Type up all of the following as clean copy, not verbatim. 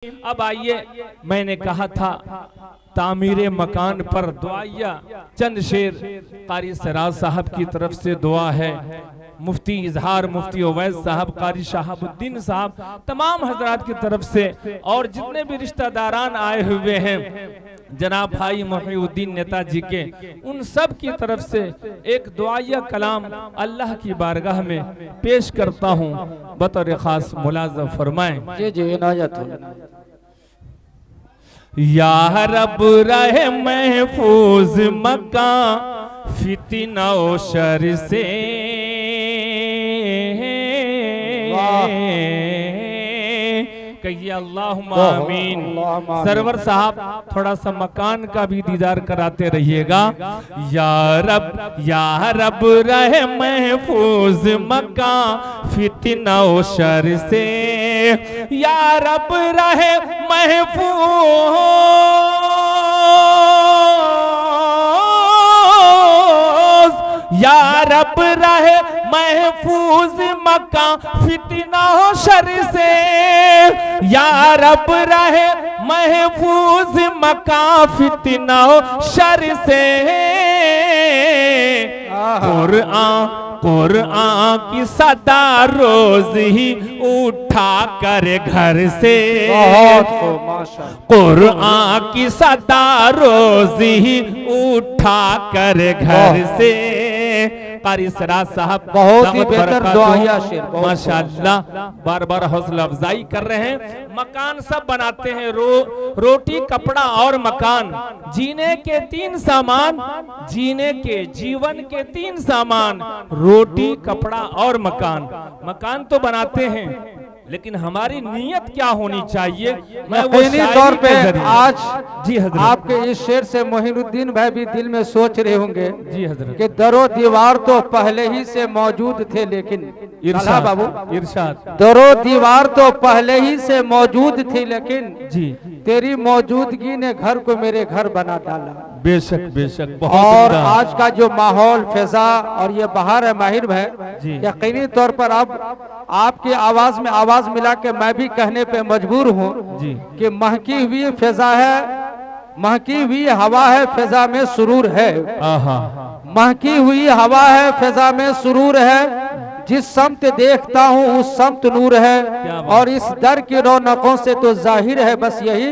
अब आइए, मैंने कहा था तामीरे मकान पर दुआया, चंद शेर कारी सराज साहब की तरफ से दुआ है। मुफ्ती इजहार, मुफ्ती उवैस साहब, कारी शहाबुद्दीन साहब, तमाम हजरात की तरफ से और जितने भी रिश्तेदारान आए हुए हैं, जनाब भाई मोहिउद्दीन नेताजी के, उन सब की तरफ से एक दुआया कलाम अल्लाह की बारगाह में पेश करता हूँ, बतौर खास मुलाज़ा फरमाएं। जी जी इनायत हो। या रब रहे महफूज मक्का फितना व शर से, कहिए अल्लाहुम्मा आमीन। सरवर साहब थोड़ा सा मकान का भी दीदार कराते रहिएगा। या रब रहे महफूज मक्का फितना व शर से, या रब रहे महफूज, या रब रहे महफूज मक्का फितना हो शर से, या रब रहे महफूज मक्का फितना हो शर से। कुरआन की सदा रोज ही उठा कर घर से, कुरआन की सदा रोज ही उठा कर घर से। कारी सराज साहब बहुत ही बेहतर दुआया शेर, माशाअल्लाह, बार बार हौसला अफजाई कर रहे हैं। मकान सब बनाते हैं, रोटी कपड़ा और मकान, जीने के तीन सामान, जीने के जीवन के तीन सामान, रोटी कपड़ा और मकान। मकान तो बनाते हैं, लेकिन हमारी नीयत क्या होनी चाहिए? मैं वो तौर पे आज जी हजरत, आपके इस शेर से मोहिनुद्दीन भाई भी दिल में सोच रहे होंगे जी हजरत, कि दरो दीवार तो पहले ही से मौजूद थे, लेकिन इरशाद बाबू इरशाद, दरो दीवार तो पहले ही से मौजूद थी, लेकिन जी तेरी मौजूदगी ने घर को मेरे घर बना डाला। बेशक बेशक, बहुत और आज का जो माहौल फिजा और ये बहार है माहिर भाई, यकीनी तौर पर अब आपकी आवाज में आवाज मिला के मैं भी कहने पे मजबूर हूँ कि महकी हुई फिजा है, महकी हुई हवा है, फिजा में सुरूर है। महकी हुई हवा है, फिजा में सुरूर है, जिस समत देखता हूँ उस समत नूर है, और इस दर की रौनकों से तो जाहिर है बस यही,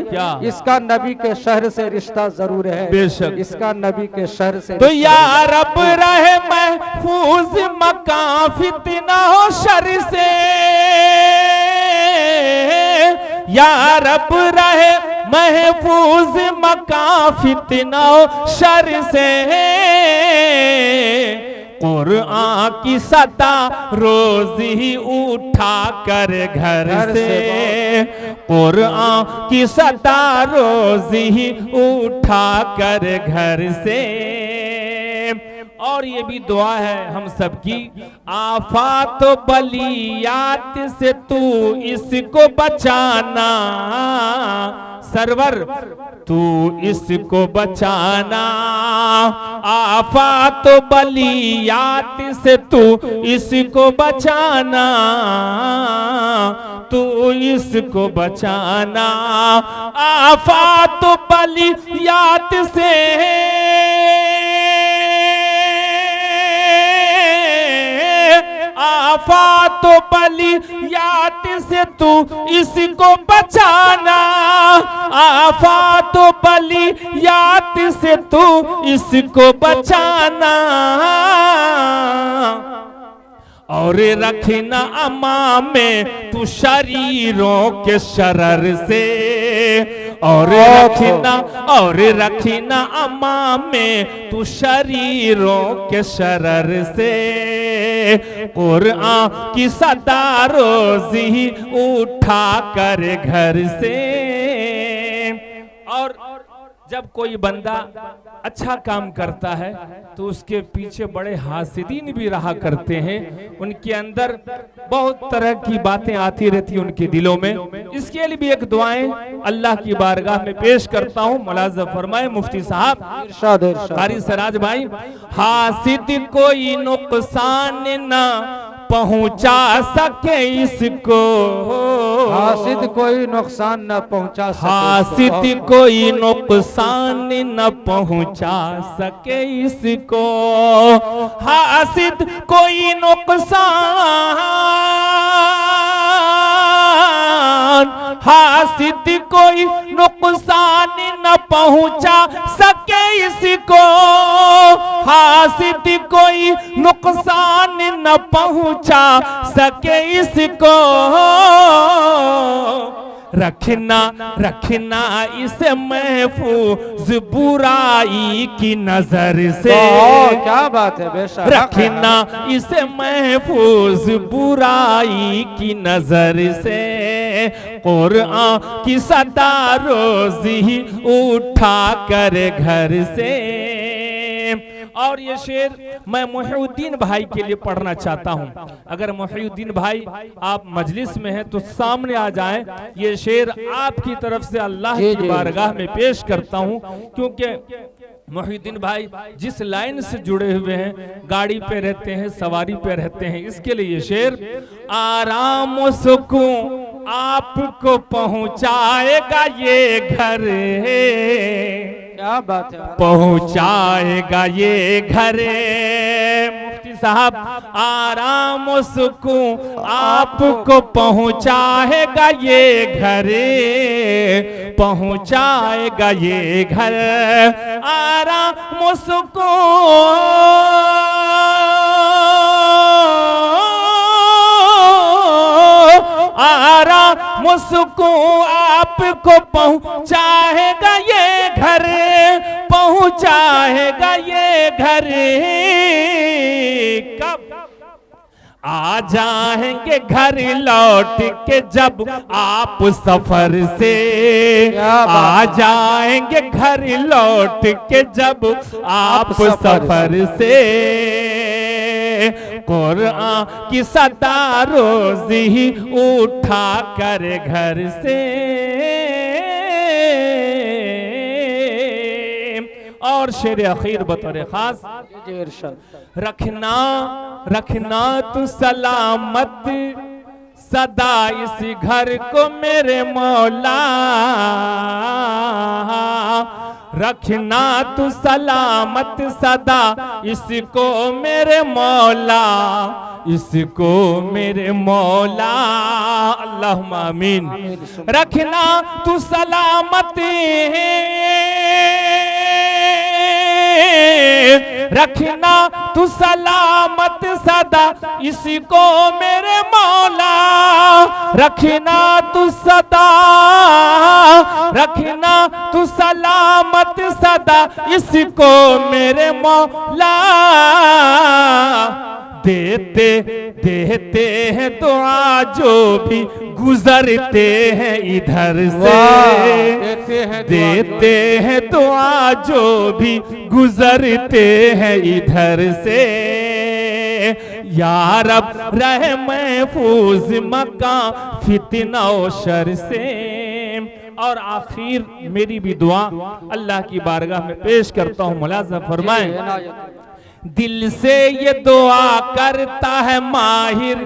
इसका नबी के शहर से रिश्ता जरूर है। बेशक इसका नबी के शहर से। तो या रब रहे महफूज मक्का फितना हो शर से, या रब रहे महफूज मक्का फितना हो शर से। कुरआन की सदा रोज ही उठा कर घर से, कुरआन की सदा रोज ही उठा कर घर से। और ये भी दुआ है हम सबकी, आफात बलियात से तू इसको बचाना, सरवर तू इसको बचाना, आफात बलियात से तू इसको बचाना, तू इसको बचाना, आफात बलियात से, आफात बलियात से तू इसको बचाना, आफात बलियात से तू इसको बचाना, और रखना अमा में तू शरीरों के शरर से, और रखना अमा में तू शरीरों के शरर से। कुरआन की सदा रोज ही उठा कर घर से। और जब कोई बंदा अच्छा काम करता है तो उसके पीछे बड़े हासिदीन भी रहा करते हैं, उनके अंदर बहुत तरह की बातें आती रहती हैं उनके दिलों में। इसके लिए भी एक दुआएं अल्लाह की बारगाह में पेश करता हूँ, मुलाज़ा फरमाए मुफ्ती साहब, कारी सराज भाई। हासिद कोई नुकसान ना पहुंचा सके इसको, हासिद कोई नुकसान न पहुंचा सके, हासिद कोई नुकसान न पहुंचा सके इसको, हासिद कोई नुकसान, हासिद कोई नुकसान न पहुंचा सके इसको, हासिद कोई नुकसान न पहुंचा सके इसको, रखना रखना इसे महफूज बुराई की नजर से, क्या बात है, बेशक रखना इसे महफूज बुराई की नजर से, कुरान की सदा रोज ही उठा कर घर से। और ये शेर मैं मुहीउद्दीन भाई के लिए पढ़ना चाहता हूं। अगर मुहीउद्दीन भाई आप मजलिस में हैं तो सामने आ जाएं। ये शेर आपकी तरफ से अल्लाह की बारगाह में पेश करता हूं, क्योंकि मुहीउद्दीन भाई जिस लाइन से जुड़े हुए हैं, गाड़ी पे रहते हैं, सवारी पे रहते हैं, इसके लिए ये शेर, आराम और सुकून आपको पहुंचाएगा ये घर, क्या बात है, पहुंचाएगा ये घर, मुफ्ती साहब आराम और सुकून आपको पहुंचाएगा ये घर, पहुंचाएगा ये घर, आराम और सुकून आराम सुकून आपको पहुंचाएगा ये घर, पहुंचाएगा ये घर, कब आ जाएंगे घर लौट के जब आप सफर से, आ जाएंगे घर लौट के जब आप सफर से, कुरान की सदा रोज ही उठा कर घर से। और शेर अखीर बतौर खास, रखना रखना तू सलामत सदा इस घर को मेरे मौला, रखना तू सलामत सदा इसको मेरे मौला, इसको मेरे मौला, अल्लाहुम्मा आमीन। रखना तू सलामत, रखना तू सलामत सदा इसको मेरे मौला, रखना तू सदा, रखना तू सलामत सदा इसको मेरे मौला, देते देते हैं दुआ जो भी गुजरते हैं इधर से, देते हैं दुआ जो भी गुजरते हैं इधर से, या रब रहे महफूज मकान फितना और शर से। और आखिर मेरी भी दुआ अल्लाह की बारगाह में पेश करता हूँ, मुलाज़ा फरमाएं। दिल से ये दुआ करता है माहिर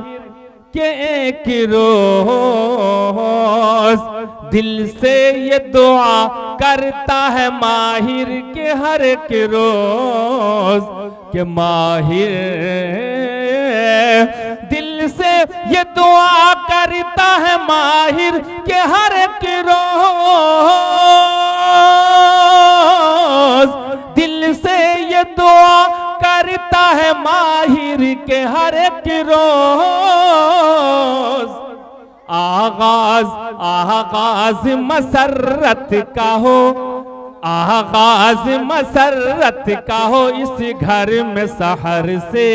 के एक रोज, दिल से ये दुआ करता है माहिर के हर एक रोज, के माहिर दिल से ये दुआ करता है माहिर के हर एक रोज, दिल से ये दुआ करता है माहिर के हर एक रोज, आगाज आगाज मसरत का हो, आगाज मसरत का हो इस घर में सहर से,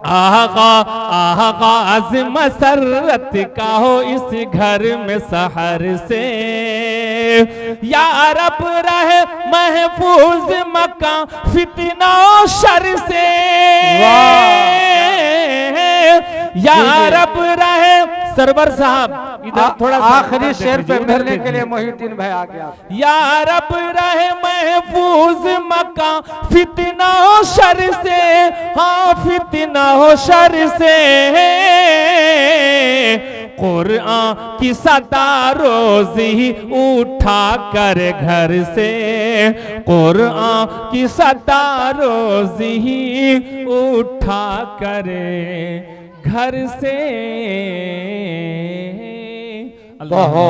आगाज मसरत का हो इस घर में सहर से, या रब रहे महफूज मकान फितना शर से, या रब रहे सरवर साहब इधर थोड़ा आखिरी शेर पे मिलने के लिए मोहिउद्दीन भाई आ गया। या रब रहे महफूज मका फितना हो शर से, हाँ फितना हो शर से, कुरान की सदा रोजी उठा कर घर से, कुरान की सदा रोजी उठा कर घर से। बहुत